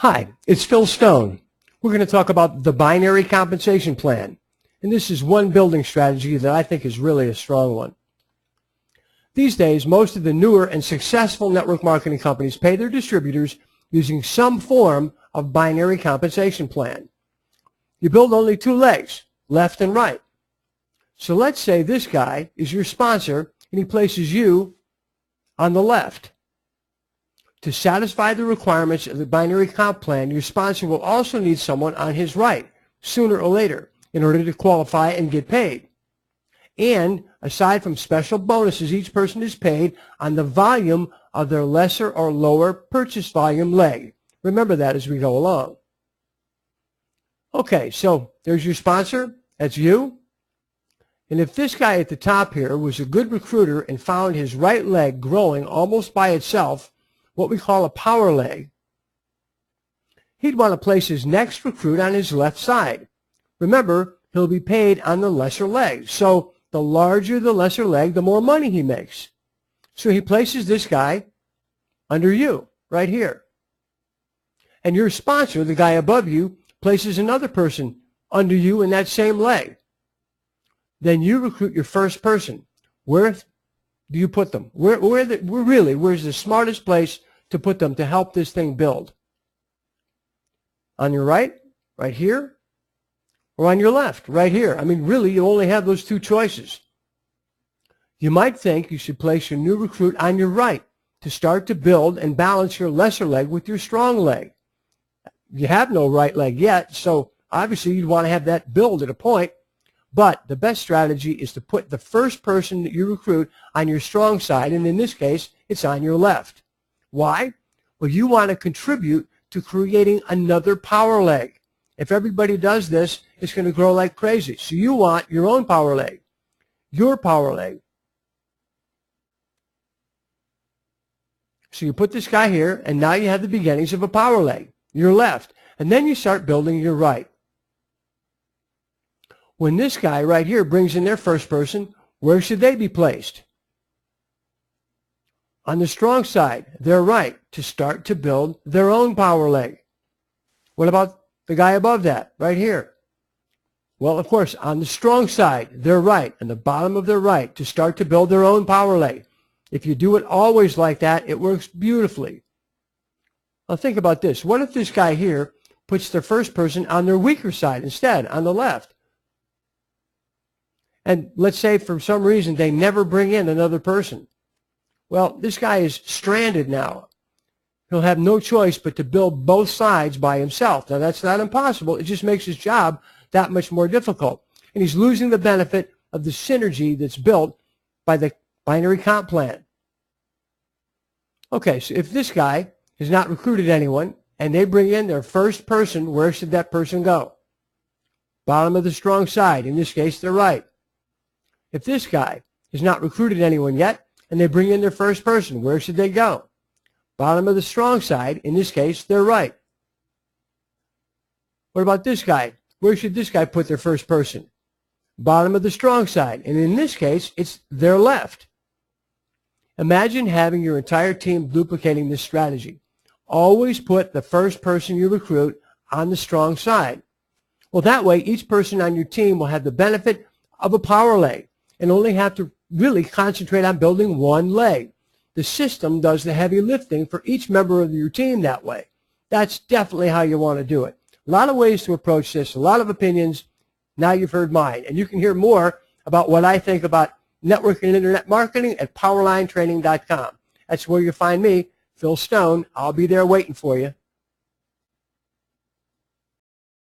Hi, it's Phil Stone. We're going to talk about the binary compensation plan. And this is one building strategy that I think is really a strong one. These days, most of the newer and successful network marketing companies pay their distributors using some form of binary compensation plan. You build only two legs, left and right. So let's say this guy is your sponsor and he places you on the left. To satisfy the requirements of the binary comp plan, your sponsor will also need someone on his right, sooner or later, in order to qualify and get paid. And aside from special bonuses, each person is paid on the volume of their lesser or lower purchase volume leg. Remember that as we go along. Okay, so there's your sponsor. That's you. And if this guy at the top here was a good recruiter and found his right leg growing almost by itself, what we call a power leg, he'd want to place his next recruit on his left side. Remember, he'll be paid on the lesser leg. So the larger the lesser leg, the more money he makes. So he places this guy under you, right here. And your sponsor, the guy above you, places another person under you in that same leg. Then you recruit your first person. Where do you put them? Where's the smartest place to put them to help this thing build? On your right, right here, or on your left, right here? I mean, really, you only have those two choices. You might think you should place your new recruit on your right to start to build and balance your lesser leg with your strong leg. You have no right leg yet, so obviously you'd want to have that build at a point. But the best strategy is to put the first person that you recruit on your strong side, and in this case, it's on your left. Why? Well, you want to contribute to creating another power leg. If everybody does this, it's going to grow like crazy. So you want your own power leg, your power leg. So you put this guy here, and now you have the beginnings of a power leg, your left. And then you start building your right. When this guy right here brings in their first person, where should they be placed? On the strong side, their right, to start to build their own power leg. What about the guy above that, right here? Well, of course, on the strong side, their right, and the bottom of their right, to start to build their own power leg. If you do it always like that, it works beautifully. Now think about this. What if this guy here puts their first person on their weaker side instead, on the left? And let's say for some reason they never bring in another person. Well, this guy is stranded now. He'll have no choice but to build both sides by himself. Now, that's not impossible. It just makes his job that much more difficult. And he's losing the benefit of the synergy that's built by the binary comp plan. Okay, so if this guy has not recruited anyone and they bring in their first person, where should that person go? Bottom of the strong side. In this case, they're right. If this guy has not recruited anyone yet and they bring in their first person, where should they go? Bottom of the strong side. In this case, they're right. What about this guy? Where should this guy put their first person? Bottom of the strong side. And in this case, it's their left. Imagine having your entire team duplicating this strategy. Always put the first person you recruit on the strong side. Well, that way, each person on your team will have the benefit of a power leg and only have to really concentrate on building one leg. The system does the heavy lifting for each member of your team that way. That's definitely how you want to do it. A lot of ways to approach this, a lot of opinions. Now you've heard mine. And you can hear more about what I think about networking and internet marketing at powerlinetraining.com. That's where you'll find me, Phil Stone. I'll be there waiting for you.